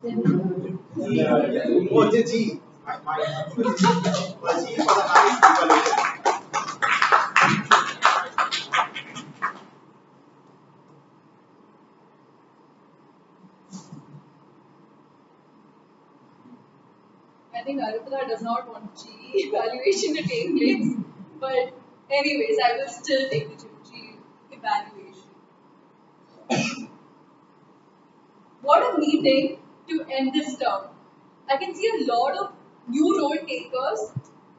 Oh, G. G for the high evaluation. I think Marita does not want G evaluation to take place. But anyways, I will still take the G evaluation. What a meeting to end this term. I can see a lot of new role takers,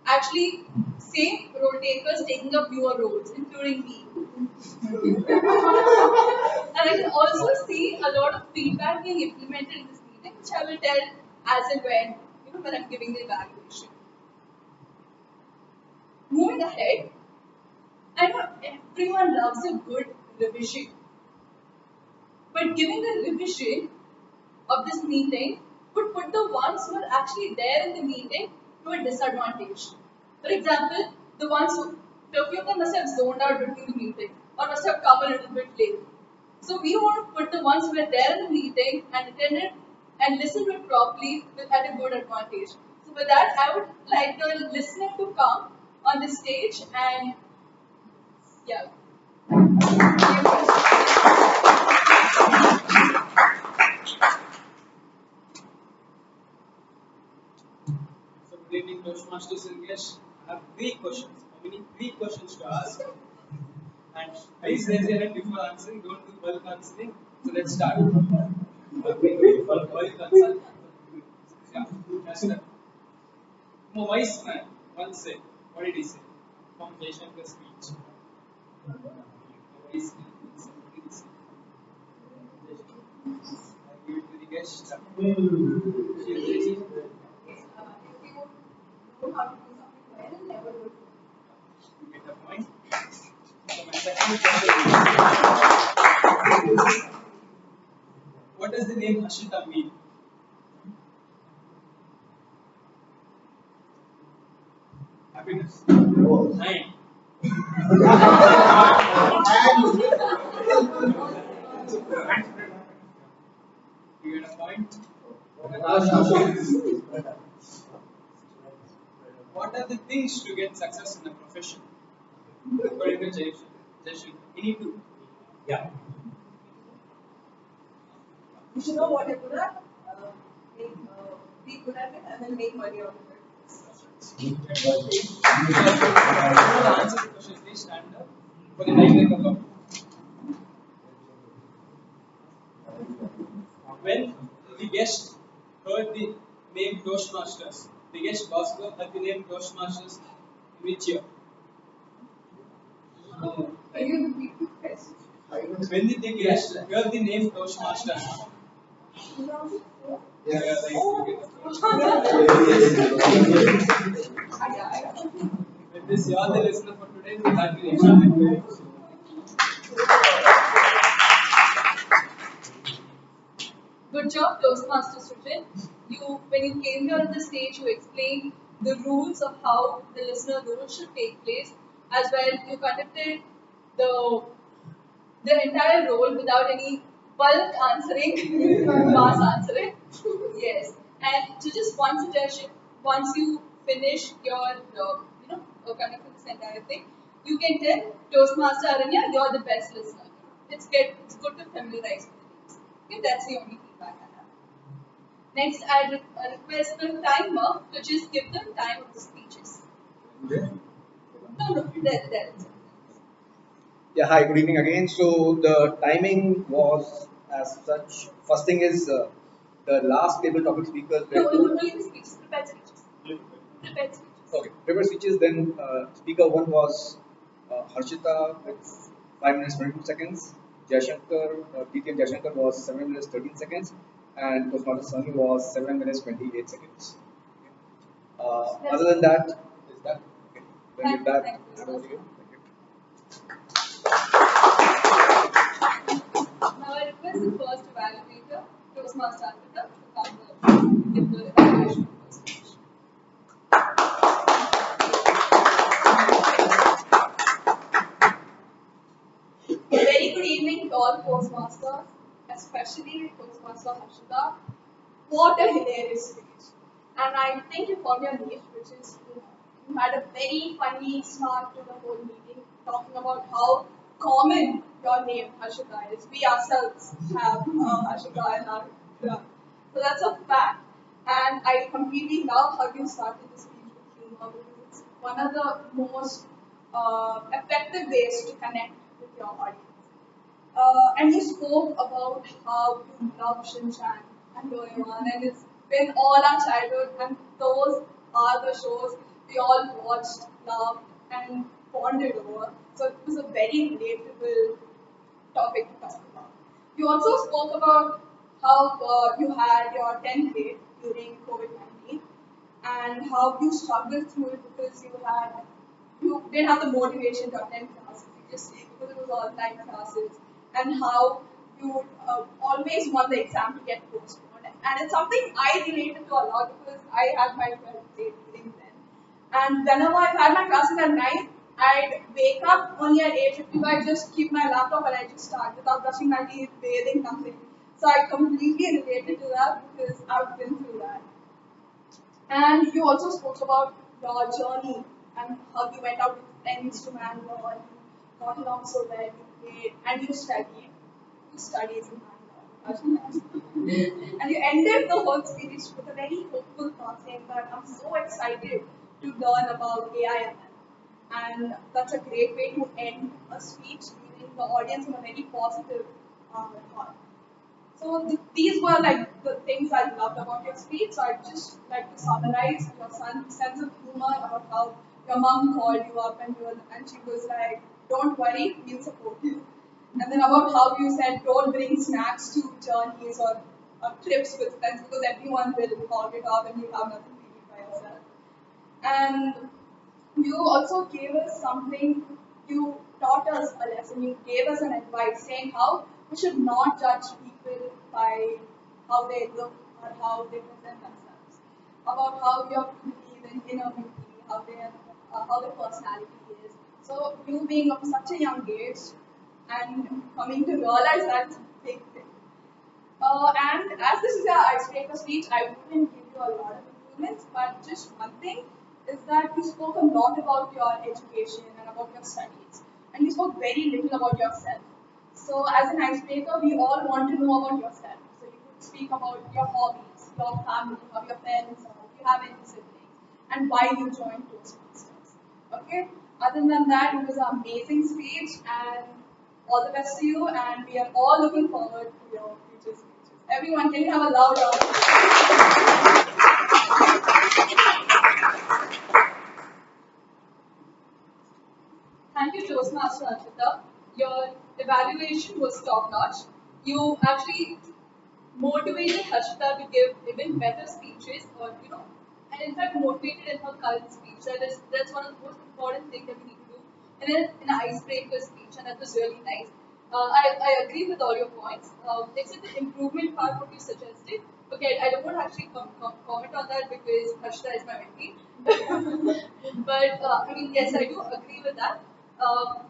actually same role takers taking up newer roles, including me. And I can also see a lot of feedback being implemented in this meeting, which I will tell as and when, when I'm giving the evaluation. Moving ahead, I know everyone loves a good revision, but giving a revision of this meeting would put the ones who are actually there in the meeting to a disadvantage. For example, the ones who, a few of them must have zoned out during the meeting or must have come a little bit late. So we want to put the ones who were there in the meeting and attended and listened to it properly at a good advantage. So with that, I would like the listener to come on the stage and yeah. So good evening, Toastmasters and guests. I have three questions. How many? Three questions to ask. And please raise your hand before answering. Don't do bulk answering. So let's start. Bulk answer. Yeah, that's that. A wise man once said, what did he say? From Jaishankar's speech. A wise man once said, what did he say? I give it to the guest. She is ready. Know how to do something well and never do it. You get the point. So my second question is, what does the name Hashita mean? Happiness. And you get a point. What are the things to get success in a profession? According to Jason, we need to. Yeah. You should know what you're good at, be good at it, and then make money out of it. If you want to answer the question, please stand up for the timer alone. When the guest heard the name Toastmasters, the guest Bosco heard the name Toastmasters in which year? Can you repeat the question? When did the guest heard the name Toastmasters? Yeah, right. With this, you are the listener for today. We have the next Good job, Toastmasters Sujit. When you came here on the stage, you explained the rules of how the listener role should take place, as well. You conducted the the entire role without any bulk answering, mass answering. Yes, and so just one suggestion: once you finish your, conducting this entire thing, you can tell Toastmaster Aranya, you're the best listener. It's good to familiarize with the names. Okay, that's the only feedback I have. Next, I request the timer to just give them time of the speeches. No, there. Yeah, hi, good evening again. So the timing was as such. First thing is the last table topic speakers were No, two. only the speeches, prepared speeches. Prepared speeches. Okay, paper speeches. Then speaker one was Harshita with 5 minutes 22 seconds. Jaishankar, TTM Jaishankar was 7 minutes 13 seconds, and Toastmaster Sunny was 7 minutes 28 seconds. Other than that, is that okay? Then with that, hand over to you. Thank you. Now I request the first evaluator, Toastmaster Arpita, to come give the evaluation of the speech. Very good evening to all Toastmasters, especially Toastmaster Harshita. What a hilarious speech. And I think you found your niche, which is you had a very funny start to the whole meeting, talking about how common your name Harshita is. We ourselves have Harshita in our club. So that's a fact. And I completely love how you started the speech with humor because it's one of the most effective ways to connect with your audience. And you spoke about how you love Shinchan and Doraemon, and it's been all our childhood, and those are the shows we all watched, loved, and bonded over. So it was a very relatable topic to talk about. You also spoke about how you had your 10th grade during COVID-19 and how you struggled through it because you didn't have the motivation to attend classes. You just because it was online classes and how you would always want the exam to get postponed. And it's something I related to a lot because I had my 12th grade during then. And whenever I had my classes at night, I'd wake up only at 8:55, just keep my laptop and I just start without brushing my teeth, bathing, nothing. So I completely related to that because I've been through that. And you also spoke about your journey and how you went out with friends to Bangalore, you got along so well, you played, and you studied. You studied in Bangalore. And you ended the whole speech with a very hopeful thought saying that I'm so excited to learn about AI. And that's a great way to end a speech, leaving the audience in a very positive thought. So these were like the things I loved about your speech. So I'd just like to summarize your sense of humor about how your mom called you up and she was like, "Don't worry, we'll support you." And then about how you said, "Don't bring snacks to journeys or trips with friends because everyone will hog it up and you have nothing to eat by yourself." And you also gave us something, you taught us a lesson, you gave us an advice saying how we should not judge people by how they look or how they present themselves. About how you have to believe in inner beauty, how their personality is. So you being of such a young age and coming to realize that's a big thing. And as this is your icebreaker speech, I wouldn't give you a lot of improvements, but just one thing is that you spoke a lot about your education and about your studies, and you spoke very little about yourself. So, as an icebreaker, we all want to know about yourself. So, you could speak about your hobbies, your family, how your parents are, if you have any siblings, and why you joined Toastmasters. Okay? Other than that, it was an amazing speech, and all the best to you, and we are all looking forward to your future speeches. Everyone, can you have a loud round of applause? Thank you, Toastmaster Archita. Your evaluation was top notch. You actually motivated Harshita to give even better speeches, or and in fact motivated in her current speech. That's one of the most important things that we need to do in an icebreaker speech, and that was really nice. I agree with all your points, except the improvement part what you suggested. Okay, I don't want to actually comment on that because Harshita is my mentee. But I mean, yes, I do agree with that. Um,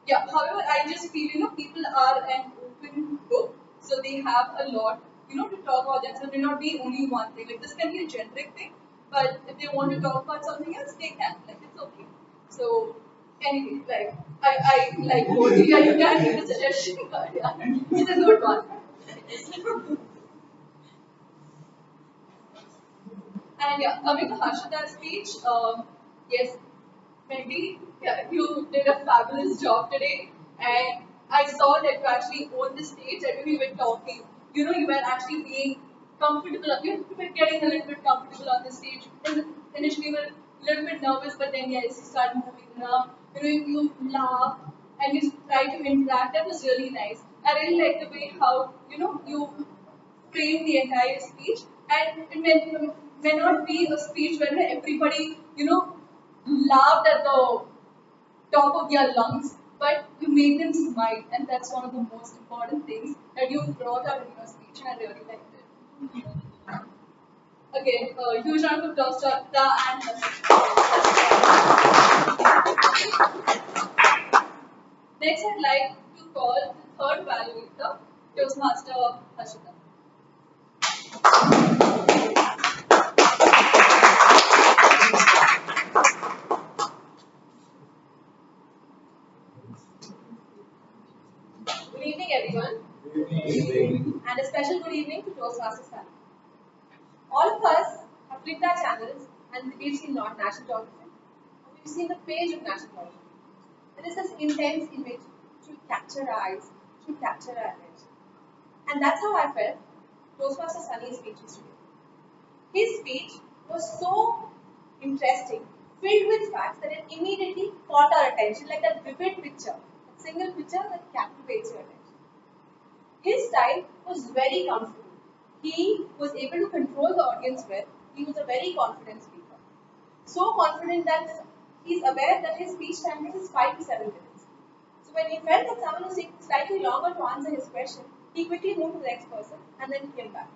yeah, however, I just feel, people are an open book, so they have a lot, to talk about that. So it may not be only one thing. Like, this can be a generic thing, but if they want to talk about something else, they can. Like, it's okay. So, anyway, like, I like both. Yeah, you can give a suggestion, but yeah, it's a good one. And yeah, coming to Harshita's speech, yes, maybe yeah, you did a fabulous job today, and I saw that you actually owned the stage. And when we were talking, you were actually being comfortable. You were getting a little bit comfortable on the stage. Initially, you were a little bit nervous, but then yes, you started moving around. You laughed and you tried to interact. That was really nice. I really like the way how you frame the entire speech, and it may not be a speech where everybody laughed at the top of their lungs, but you made them smile, and that's one of the most important things that you brought out in your speech, and I really liked it. Again, huge round of applause to Akta and next, I'd like to call the third evaluator, Toastmaster Harshita. Good evening, everyone. And a special good evening to Toastmasters family. All of us have clicked our channels and we've seen not National Geography, or we've seen the page of National Geography. There is this intense image to capture our eyes, to capture our attention. And that's how I felt Toastmaster Sunny's speech was today. His speech was so interesting, filled with facts that it immediately caught our attention like that vivid picture, a single picture that captivates your attention. His style was very comfortable. He was able to control the audience well. He was a very confident speaker. So confident that he's aware that his speech time is 5 to 7 minutes. So when he felt that someone was taking slightly longer to answer his question, he quickly moved to the next person and then came back.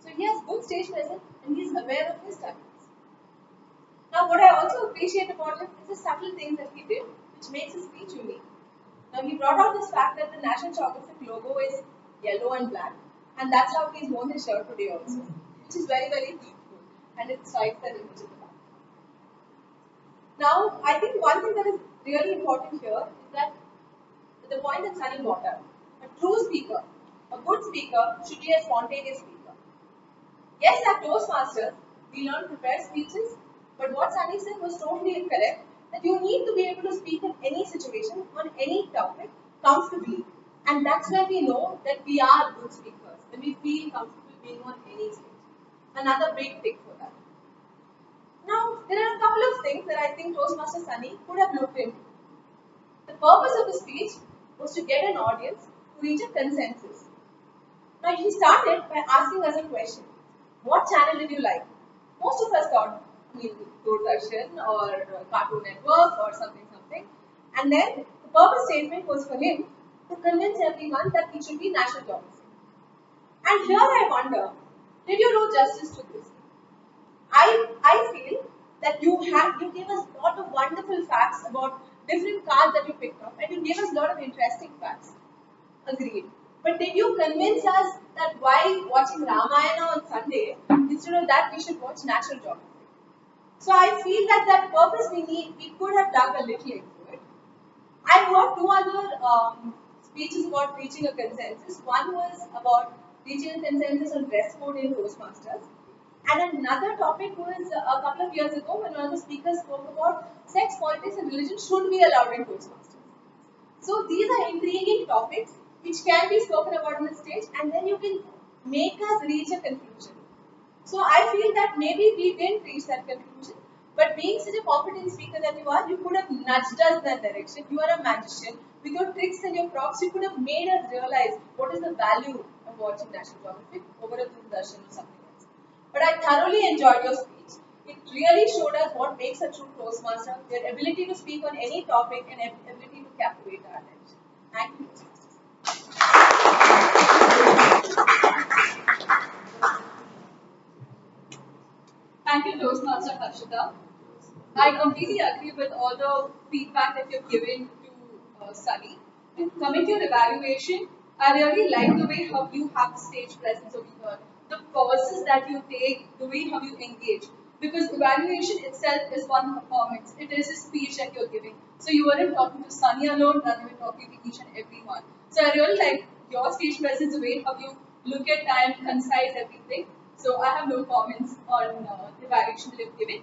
So he has good stage presence and he's aware of his timings. Now what I also appreciate about him is the subtle things that he did which makes his speech unique. Now he brought out this fact that the National Geographic logo is yellow and black, and that's how he's worn his shirt today also, which is very, very beautiful, and it strikes that image in the back. Now, I think one thing that is really important here is that the point that Sunny brought up, a true speaker, a good speaker should be a spontaneous speaker. Yes, at Toastmasters, we learn to prepare speeches, but what Sunny said was totally correct, that you need to be able to speak in any situation, on any topic, comfortably. And that's where we know that we are good speakers, when we feel comfortable being on any stage. Another big tick for that. Now, there are a couple of things that I think Toastmaster Sunny could have looked into. The purpose of the speech was to get an audience to reach a consensus. Now, he started by asking us a question. What channel did you like? Most of us thought, Doordarshan or Cartoon Network or something. And then the purpose statement was for him to convince everyone that it should be National Geography. And here I wonder, did you do justice to this? I feel that you gave us a lot of wonderful facts about different cards that you picked up, and you gave us a lot of interesting facts. Agreed. But did you convince us that while watching Ramayana on Sunday, instead of that we should watch National Geography? So I feel that purpose we could have dug a little into it. I heard two other speeches about reaching a consensus. One was about reaching a consensus on dress code in Toastmasters. And another topic was a couple of years ago when one of the speakers spoke about sex, politics and religion should be allowed in Toastmasters. So these are intriguing topics which can be spoken about on the stage and then you can make us reach a conclusion. So I feel that maybe we didn't reach that conclusion, but being such a competent speaker that you could have nudged us in that direction. You are a magician. With your tricks and your props, you could have made us realize what is the value of watching National Geographic over a Doordarshan or something else. But I thoroughly enjoyed your speech. It really showed us what makes a true Toastmaster, their ability to speak on any topic and ability to captivate our attention. Thank you, Toastmasters. Thank you, Toastmaster Harshita. I completely agree with all the feedback that you've given to Sunny. And coming to your evaluation, I really like the way how you have the stage presence over here, the pauses that you take, the way how you engage. Because evaluation itself is one performance. It is a speech that you're giving. So you weren't talking to Sunny alone, rather you were talking to each and everyone. So I really like your stage presence, the way how you look at time, concise everything. So I have no comments on the evaluation that you've given.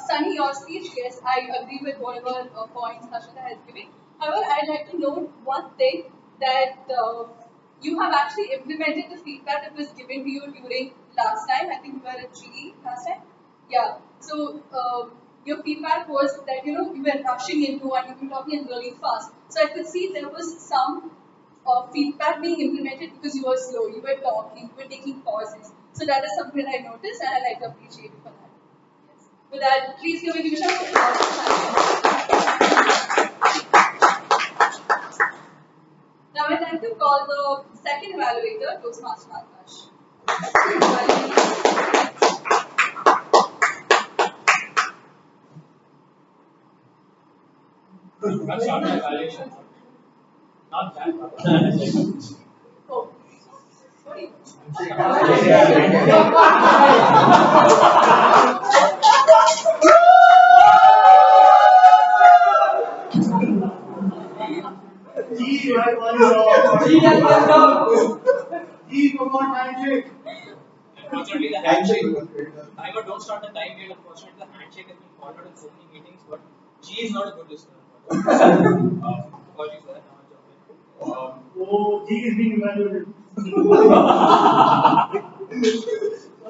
Sunny, your speech, yes, I agree with whatever points Harshita has given. However, I'd like to note one thing that you have actually implemented the feedback that was given to you during last time. I think you were at GE last time. Yeah. So your feedback was that you were rushing into and you were talking really fast. So I could see there was some feedback being implemented because you were slow, you were talking, you were taking pauses. So that is something that I noticed and I like to appreciate you for that. With that, please give me a shout. Now I'd like to call the second evaluator, Toastmaster Akash. That's not an evaluation. Not that. Oh, sorry. G, right one wrong. G has one down. G, come on, handshake. Unfortunately, the Handshake. handshake. Timer don't start the time yet. Unfortunately, the handshake has been called out in so many meetings, but G is not a good listener. Apologies for that. Oh, G is being evaluated.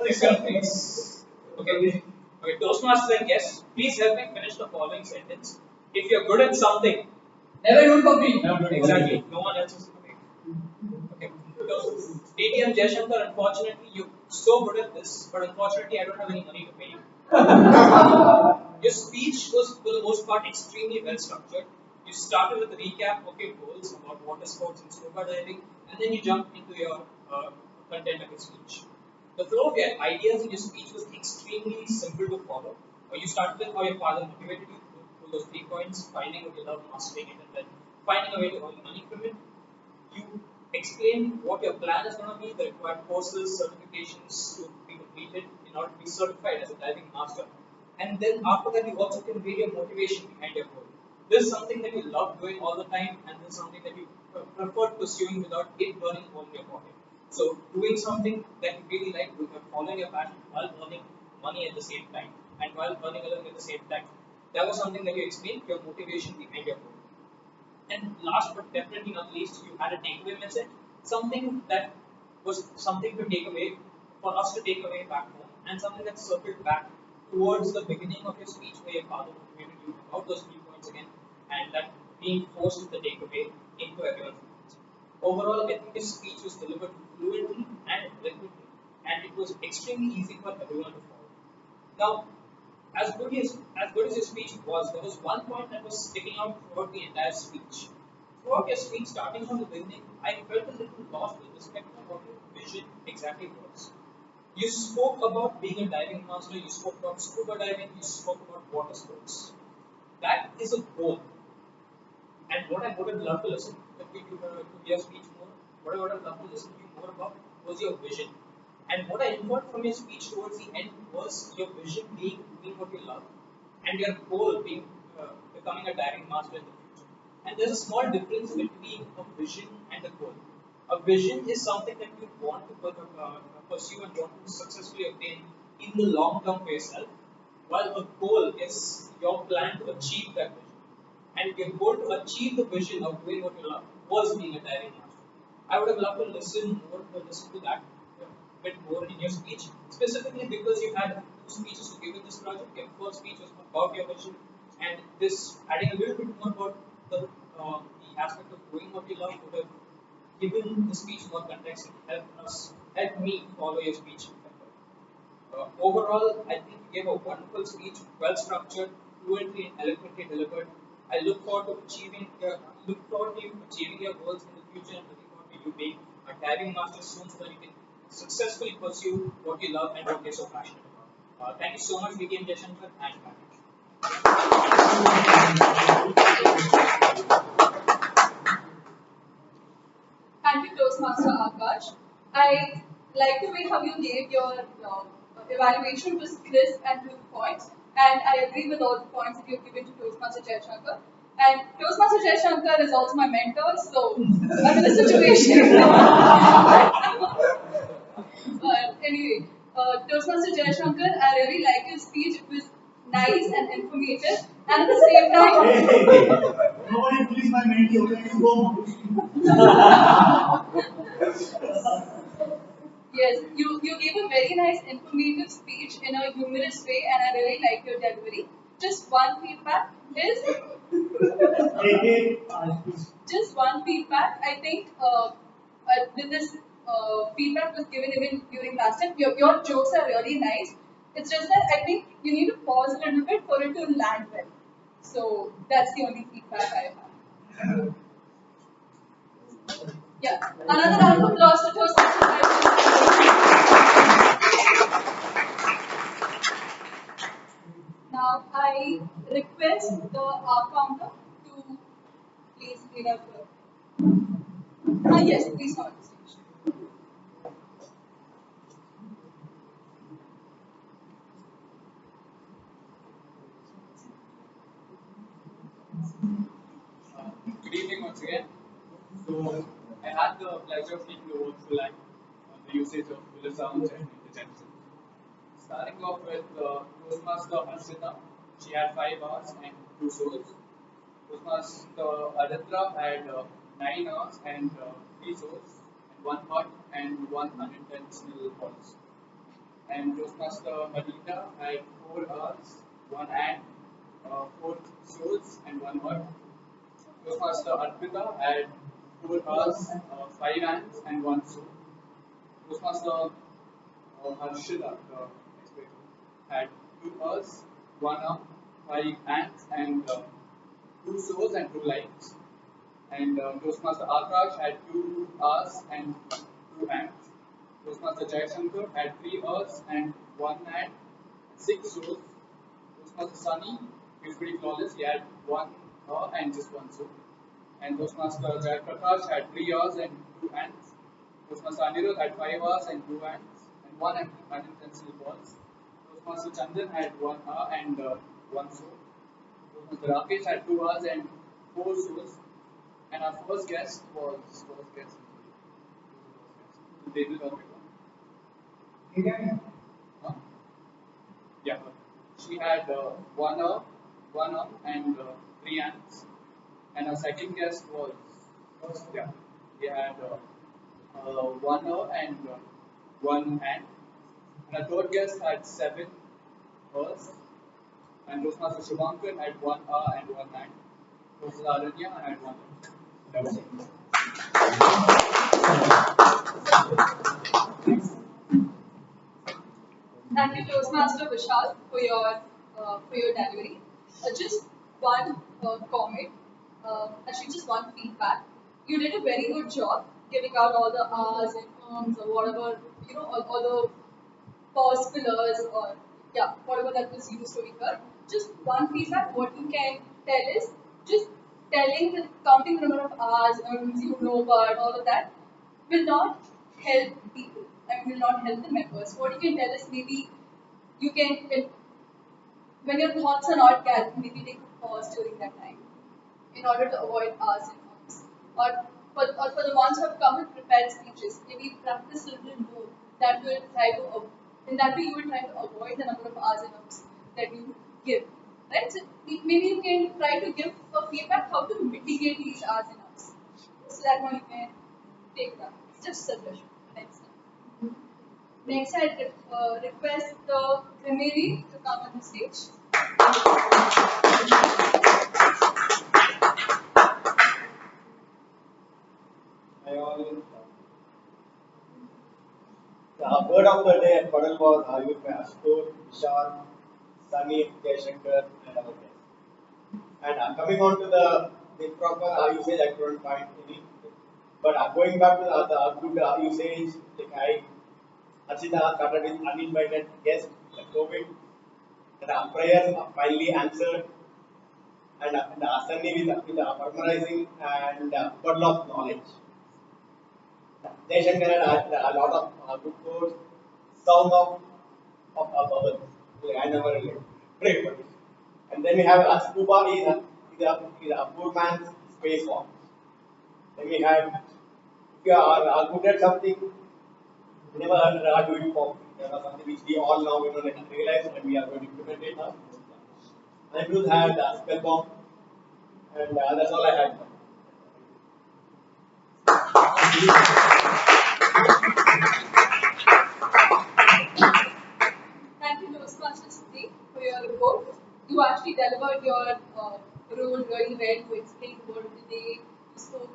Next one, please. Okay. Okay. Toastmasters and guests, please help me finish the following sentence. If you're good at something, never do it for free. Never do it. Exactly. No one else is doing it. Okay. So, ATM Jayashankar, unfortunately, you're so good at this, but unfortunately, I don't have any money to pay you. Your speech was, for the most part, extremely well structured. You started with a recap of your goals about water sports and scuba diving, and then you jumped into your content of your speech. The flow of your ideas in your speech was extremely simple to follow. You started with how your father motivated you through those 3 points, finding what you love, mastering it, and then finding a way to earn money from it. You explain what your plan is going to be, the required courses, certifications to be completed in order to be certified as a diving master. And then after that, you also convey your motivation behind your goal. This is something that you love doing all the time, and this is something that you prefer pursuing without it burning hole in your pocket. So, doing something that you really like, following your passion while earning money at the same time, and while earning a living at the same time. That was something that you explained, your motivation behind your goal. And last but definitely not least, you had a takeaway message, something that was something to take away, for us to take away back home, and something that circled back towards the beginning of your speech where your father motivated you about those 3 points again, and that being forced the takeaway into everyone's minds. Overall, I think this speech was delivered fluently and eloquently, and it was extremely easy for everyone to follow. Now, as good as your speech was, there was one point that was sticking out throughout the entire speech. Throughout your speech, starting from the beginning, I felt a little lost with respect to what your vision exactly was. You spoke about being a diving master, you spoke about scuba diving, you spoke about water sports. That is a goal. And what I would have loved to listen to your speech more, what I would have loved to listen to you more about was your vision. And what I inferred from your speech towards the end was your vision being doing what you love, and your goal being becoming a diving master in the future. And there's a small difference between a vision and a goal. A vision is something that you want to pursue and want to successfully obtain in the long term for yourself, while a goal is your plan to achieve that vision. And your goal to achieve the vision of doing what you love was being a diving master. I would have loved to listen to that bit more in your speech, specifically because you had 2 speeches to give in this project. Your first speech was about your vision, and this adding a little bit more about the aspect of doing what you love would have given the speech more context and helped me follow your speech better. Overall, I think you gave a wonderful speech, well structured, fluently and eloquently delivered. I look forward to you achieving your goals in the future, and looking forward to you being a diving master soon, so that you can successfully pursue what you love and what you're so passionate about. Thank you so much, VKM Jashankar and Patrick. Thank you, Toastmaster Akash. I like the way how you gave your evaluation was crisp and to the point, and I agree with all the points that you've given to Toastmaster Jayashankar. And Toastmaster Jayashankar is also my mentor, so I'm in a situation. But anyway, Toastmaster Jayashankar, I really liked your speech. It was nice and informative, and at the same time, Hey, nobody please my mentee, okay? You go. yes, you gave a very nice informative speech in a humorous way, and I really liked your delivery. Just one feedback is Hey, just one feedback. I think this feedback was given even during last time. Your jokes are really nice. It's just that I think you need to pause a little bit for it to land well. So that's the only feedback I have. Yeah. Another round of applause to Toastmasters. Now I request the art counter to please clean up the. Yes, please come on the stage. Good evening once again. So, I had the pleasure of speaking to Fulang on the usage of filler sounds and interjections. Starting off with Toastmaster Harshita, she had 5 hours and 2 souls. Toastmaster Aditra had 9 hours and 3 souls, and 1 hot and 1 unintentional pulse. And Toastmaster Marita had 4 hours, 1 and 4 souls, and 1 hot. Toastmaster Arpita had 4 hours, 5 hands, and 1 soul. Toastmaster Harshila, the next person, had 2 hours, 1 arm, 5 hands, and 2 souls and 2 lives. And Toastmaster Akash had 2 hours and 2 hands. Toastmaster Jayashankar had 3 hours and 1 hand, 6 souls. Toastmaster Sunny, he was pretty flawless, he had 1 hour and just 1 soul. And Toastmaster Jayaprakash had 3 hours and 2 hands. Toastmaster Anirudh had 5 hours and 2 hands and 1 unintentional balls. Toastmaster Chandan had 1 hour and 1 soul. Toastmaster Rakesh had 2 hours and 4 souls. And our first guest was David Marita. Huh? Yeah. She had 1 hour, 1 arm and 3 hands. And our second guest was, yeah, he had 1 hour and 1 hand. And our third guest had 7 hours. And Toastmaster Shubhankar had 1 hour and 1 hand. Toastmaster Aranya had 1 hour. That was it. Thank you, Toastmaster Vishal, for your delivery. Just one comment, actually just one feedback. You did a very good job giving out all the R's and or whatever, all the pause fillers or yeah, whatever that was used to occur. Just one feedback, what you can tell is just counting the number of R's, but all of that will not help people and will not help the members. What you can tell is maybe you can, when your thoughts are not gathered, maybe take a pause during that time in order to avoid R's and Ums. Or for the ones who have come with prepared speeches, maybe practice a little more. That will try to, in that way, you will try to avoid the number of R's and Ums that you give. Right? So maybe you can try to give a feedback how to mitigate these R's and Ums. So that one you can take that. Just suggestion next time. Next, I request the Grimeri to come on the stage. I all the word of the day at Padal was Ayub Astur, Vishal, Sunny, Jayashankar, and our guests. And coming on to the proper usage, I couldn't find any. But going back to the good usage, like Harshita started with uninvited guests, like COVID, and our prayers are finally answered, and Sunny with memorizing and bundle of knowledge. Jaishankar had a lot of good quotes, sound of bubbles. I never really pray for it. And then we have Scuba is a poor man's space walk. Then we have, if you are good at something, you never are doing for something which we all now realize and we are going to implement it now. Andrews had spell bomb, and that's all I had. Thank you, Toastmasters today, for your report. You actually delivered your role very well. You explained the word of the day. You spoke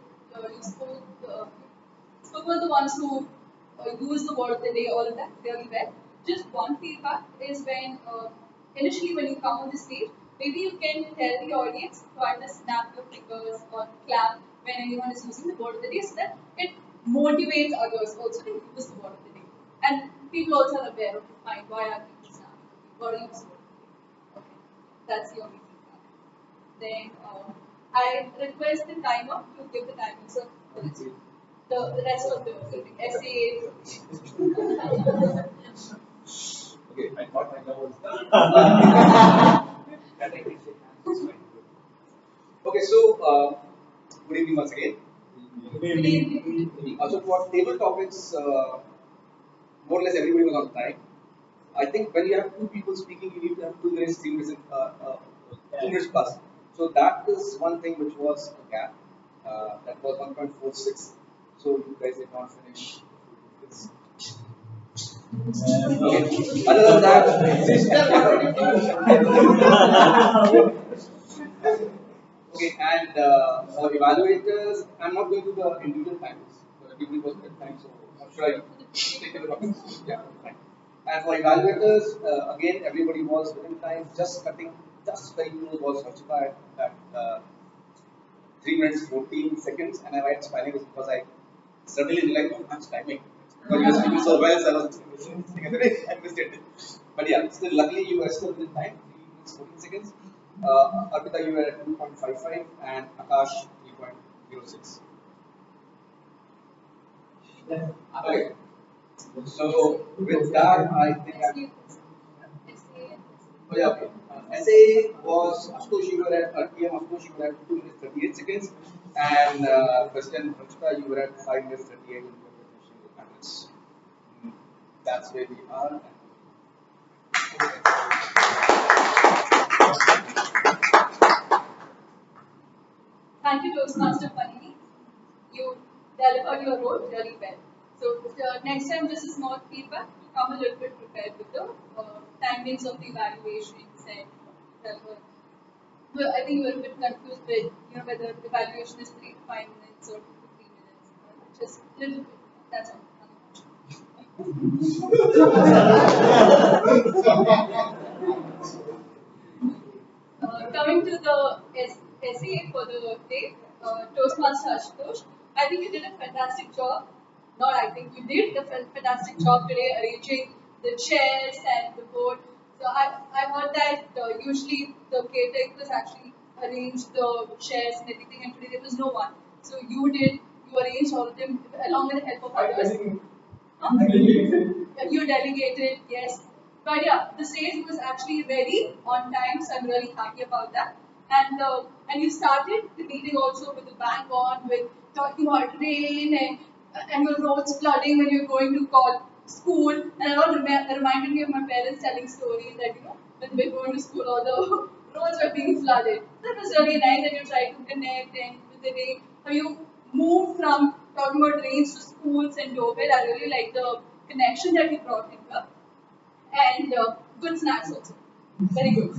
about the ones who use the word of the day, all of that really well. Just one feedback is initially when you come on the stage, maybe you can tell the audience to either snap your fingers or clap when anyone is using the word of the day so that it motivates others also to use the word of the day. And people also are aware of the fine. Why are people snapping? What are you using? Okay, that's the only feedback. Then I request the timer to give the timing. So the rest of the essays. Okay, I thought my job was done. That I can shake hands. It's fine. Okay, so good evening once again. Good evening. So for table topics, more or less everybody was on time. I think when you have two people speaking, you need to have 2 minutes, 3 minutes, 2 minutes plus. So that is one thing which was a gap. That was 1.46. So you guys did not finish. Okay. Other than that, okay, and for evaluators, I'm not going to the individual times. Everybody was at time, so I'm sure I take it up. Yeah, fine. And for evaluators, again, everybody was within time. Just cutting, just very close was Harshita at 3 minutes 14 seconds, and I write spanning is because I suddenly realized how much timing. But you were speaking so well, so I was I missed it. But yeah, still, luckily you were still within time, 3 minutes 14 seconds. Arpita, you were at 2.55, and Akash 3.06. Okay, so with that, I think I. Oh, yeah, okay. SA was Ashutosh, you were at TM Ashutosh, you were at 2 minutes 38 seconds, and President Harshita, you were at 5 minutes 38 in your presentation with panelists. That's where we are. Thank you, Toastmaster Panini. You delivered your role really well. So next time, this is more feedback. Come a little bit prepared with the timings of the evaluations and deliver. Well, I think you were a bit confused with whether the evaluation is 3 to 5 minutes or 2 to 3 minutes. Just a little bit. That's all. Coming to the essay for the day, Toastmaster Ashutosh, I think you did a fantastic job. Not I think you did a fantastic job today arranging the chairs and the board. So I heard that usually the caretakers actually arrange the chairs and everything, and today there was no one. So you arranged all of them along with the help of others. Huh? You delegated, yes. But yeah, the stage was actually very on time, so I'm really happy about that. And you started the meeting also with the bang on, with talking about rain and your roads flooding when you're going to call school. And it all reminded me of my parents telling stories that when they were going to school, all the roads were being flooded. That was really nice that you tried to connect and with the rain. How you moved from talking about rains to schools and doorbell. I really like the connection that you brought in here. And good snacks also. Very good.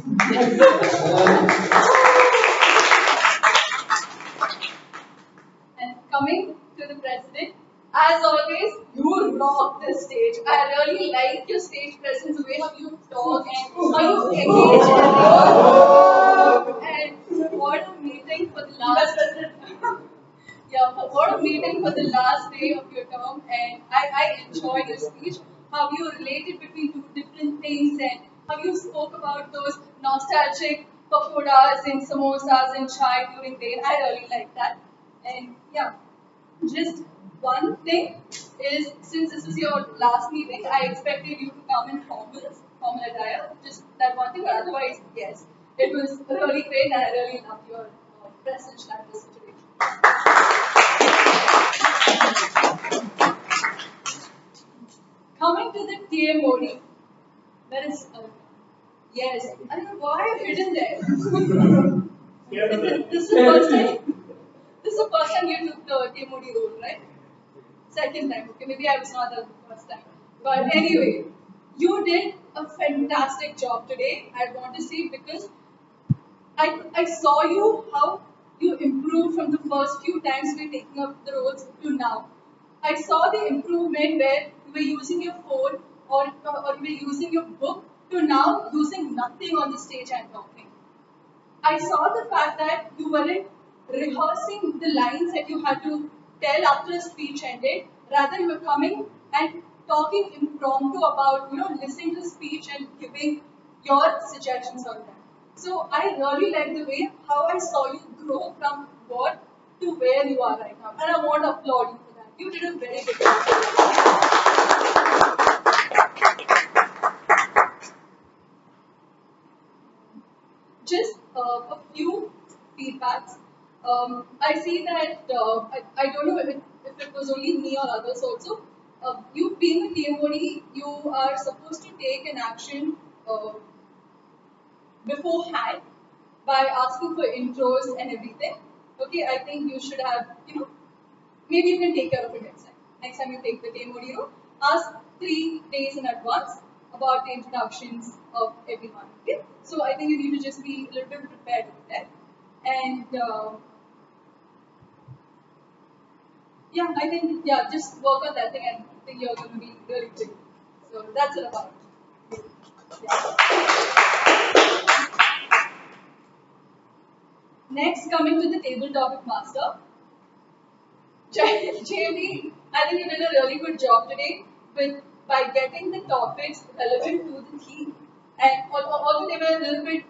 And coming to the president, as always, you rock the stage. I really like your stage presence, the way how you talk and how you engage everyone. And what a meeting for the last yeah, what a meeting for the last day of your term, and I enjoyed your speech. How you related between two different things, and how you spoke about those nostalgic pakoras and samosas and chai during day. I really like that. And yeah, just one thing is since this is your last meeting, I expected you to come in formal attire. Just that one thing, but otherwise, yes, it was really great, and I really loved your presence at this situation. Coming to the TA Modi, there is yes, I don't know why I've hidden there. This is the first time. This is the first time you took the TA Modi role, right? Second time, okay, maybe I was not the first time. But anyway, you did a fantastic job today. I want to see because I saw you how you improved from the first few times we were taking up the roles to now. I saw the improvement where you were using your phone or you were using your book to now using nothing on the stage and talking. I saw the fact that you weren't rehearsing the lines that you had to tell after a speech ended. Rather, you were coming and talking impromptu about, listening to the speech and giving your suggestions on that. So I really like the way how I saw you grow from what to where you are right now. And I want to applaud you for that. You did a very good job. Just a few feedback. feedbacks. I see that I don't know if it was only me or others also. You being a TMOD, you are supposed to take an action beforehand by asking for intros and everything. Okay, I think you should have, maybe you can take care of it next time. Next time you take the demo, ask 3 days in advance about the introductions of everyone. Okay, so I think you need to just be a little bit prepared with that. And yeah, I think just work on that thing, and I think you're going to be really good. So that's it about it. Yeah. Next, coming to the table topic master. JB, I think you did a really good job today with by getting the topics relevant to the theme, and although they were a little bit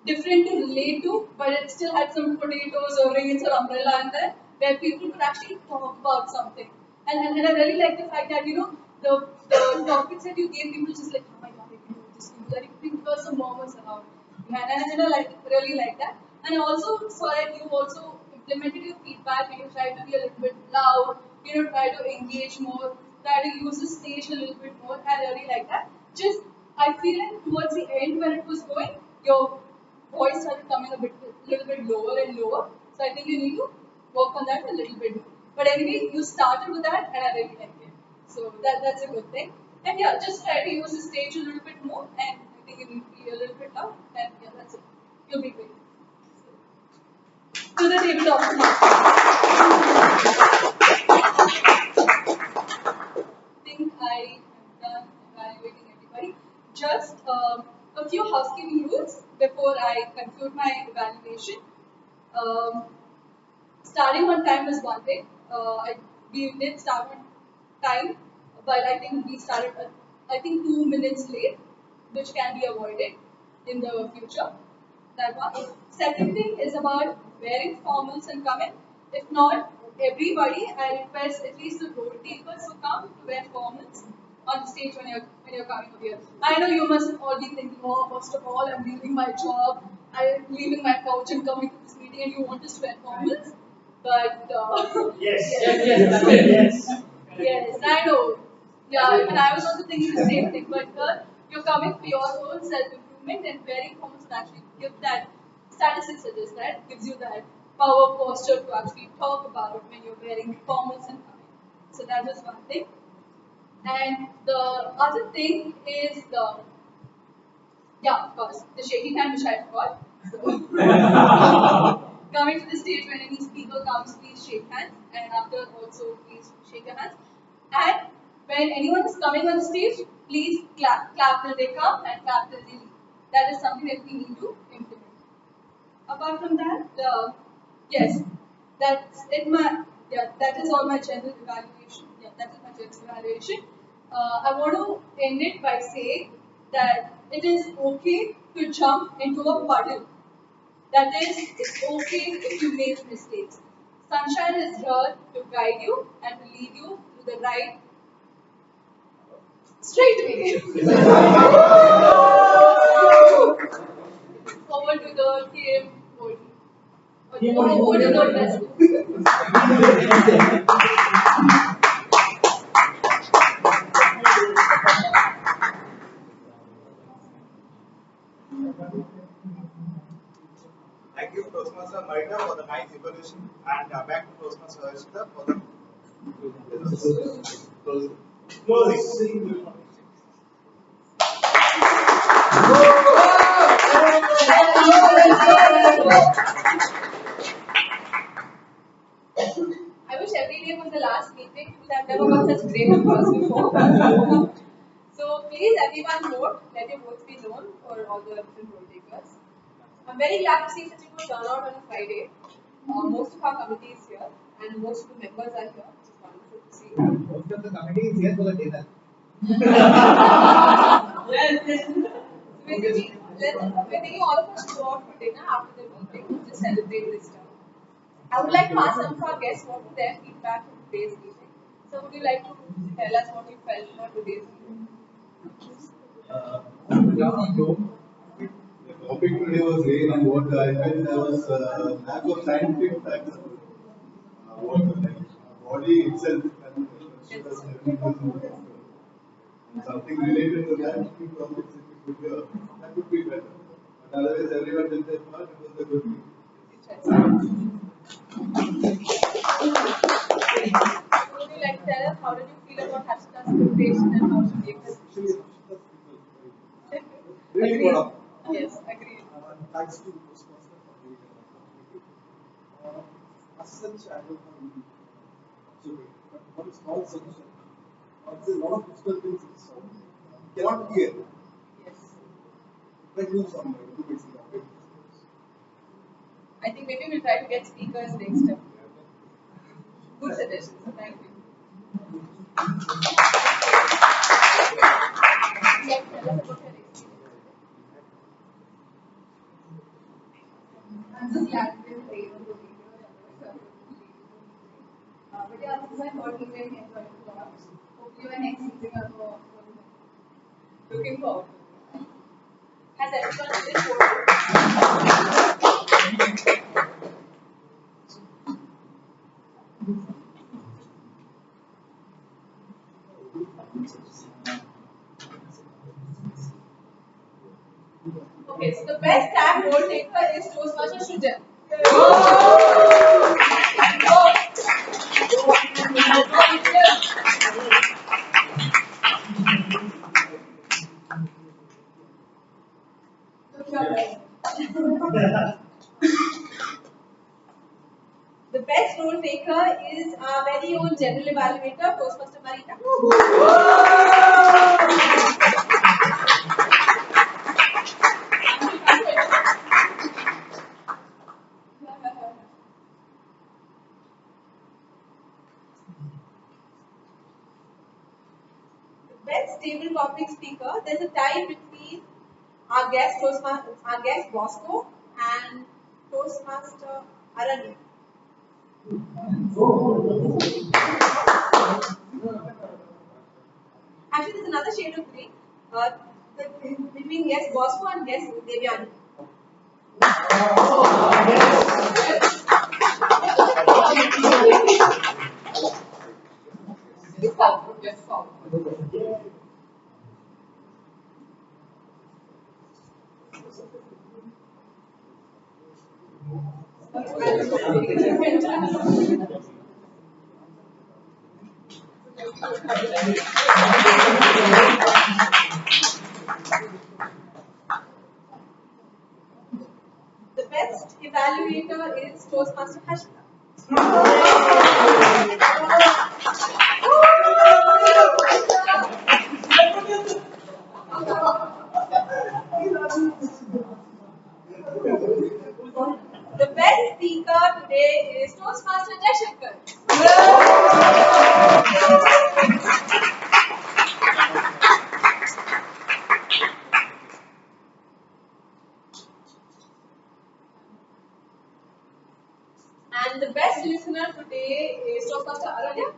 different to relate to, but it still had some potatoes or rings or umbrella in there, where people could actually talk about something. And I really like the fact that the topics that you gave people just like, oh my god, I can do this, can do that. You can give some moments around. And I really like that. And I also saw that you also implemented your feedback and you tried to be a little bit loud, try to engage more, try to use the stage a little bit more. I really like that. Just I feel like towards the end when it was going, your voice started coming little bit lower and lower. So I think you need to work on that a little bit more. But anyway, you started with that and I really like it. So that's a good thing. And yeah, just try to use the stage a little bit more and I think you need to be a little bit loud and yeah, that's it. You'll be great. To the table topic I think I am done evaluating everybody. Just a few housekeeping rules before I conclude my evaluation. Um, Starting on time is one thing. We did start on time, but I think we started, I think 2 minutes late, which can be avoided in the future. That one. Second thing is about wearing formals and coming. If not, everybody, I request at least the road takers to come to wear formals on the stage when you're coming over here. I know you must all be thinking, oh, first of all, I'm leaving my job, I'm leaving my couch and coming to this meeting, and you want us to wear formals. But Yes. yes, yes, I know. Yeah, and I was also thinking the same thing. But you're coming for your own self-improvement, and wearing formals will actually give that. Statistics suggest that gives you that power posture to actually talk about when you're wearing formals and coming. So that was one thing. And the other thing is the of course, the shaking hand which I forgot. So coming to the stage when any speaker comes, please shake hands, and after also please shake your hands. And when anyone is coming on the stage, please clap till they come and clap till they leave. That is something that we need to implement. Apart from that, yes, that's it. That is all my general evaluation. Yeah, that is my general evaluation. I want to end it by saying that it is okay to jump into a puddle. That is, it's okay if you make mistakes. Sunshine is here to guide you and to lead you to the right straight way. Forward to the game. Over to the best. Thank you, Toastmaster Marita, for the nice evaluation, and back to Toastmaster Harshita for the closing. I wish every day was the last meeting because I've never got such great applause before. So please, everyone vote. Let your votes be known for all the different vote takers. I'm very glad to see such a good turnout on a Friday. Most of our committee is here, and most of the members are here, which is wonderful to see. Most of the committee is here for the dinner. We're taking all of us to go out for dinner after the meeting to celebrate this term. I would like to ask some of our guests what was their feedback from today's meeting. So, would you like to tell us what you felt about today's meeting? topic today was rain, and what I felt there was lack of scientific facts about water, like body itself and and something related to that, few topics if we could hear, that would be better. But otherwise, everyone did their part, it was a good meeting. Would you like to tell us how did you feel about Harshita's presentation and how she gave us? Really good up. Yes, agreed. Thanks to Toastmaster for giving an opportunity. As such, I don't have any observation, but one small suggestion. There's a lot of difficult things in this song. You cannot hear. Yes. Try to do some improvements in the audio. I think maybe we'll try to get speakers next time. Good suggestion. Thank you. Like, tell us about your experience. I'm just glad to be able to be here. But yeah, this is my third event. Enjoyed it a lot. Hopefully, my next meeting also. Looking forward to it. Has everyone finished voting? Okay, so the best tag goal taker is Toastmaster Shujan. The best role taker is our very own general evaluator, Toastmaster Marita. The best table topic speaker, there's a tie between our guest Bosco and Toastmaster Aranya. Actually, there's another shade of green between guest Bosco and guest Devyani. The best evaluator is Toastmaster Harshita. The best speaker today is Toastmaster Jaishankar. And the best listener today is Toastmaster Aranya.